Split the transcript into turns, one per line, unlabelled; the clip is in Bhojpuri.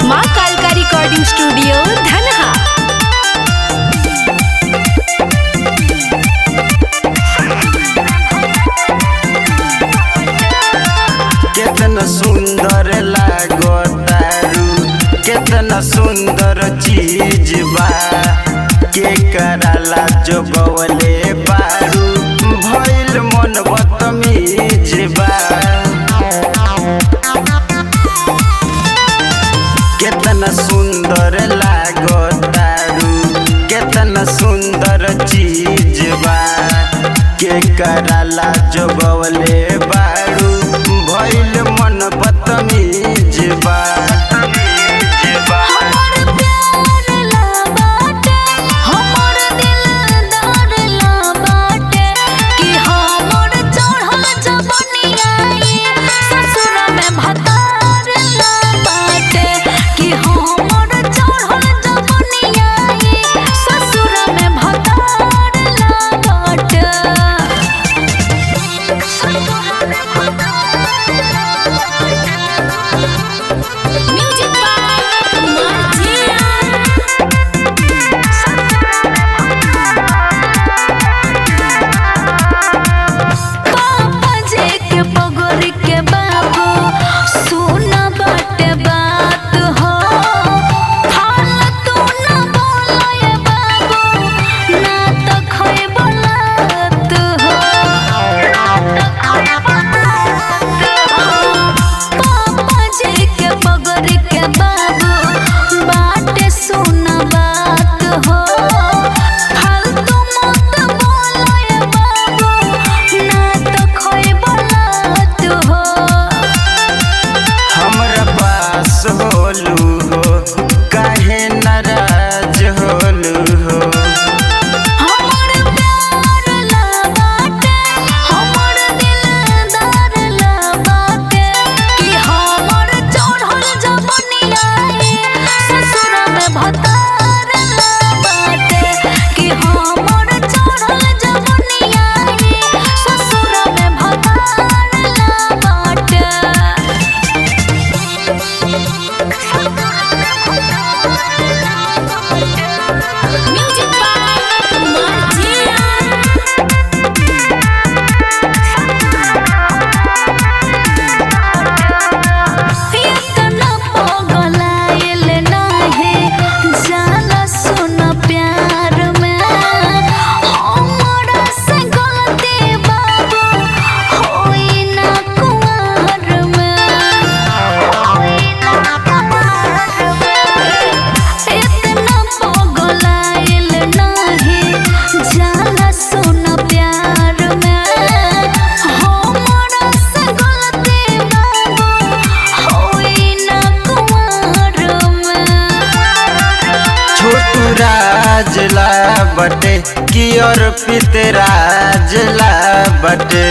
माँ कालका रिकॉर्डिंग स्टूडियो धनहा।
कितना सुंदर लागो तारू, कितना सुंदर चीज बा, के कराला जो गवले बारू, भइल मन बदतमीज बा। कितना सुंदर लागो तारू, कितना सुंदर चीज बा, के कराला जो गवले बारू, भइल मन बदतमीज बा। राजला बटे की और पितराजला बटे।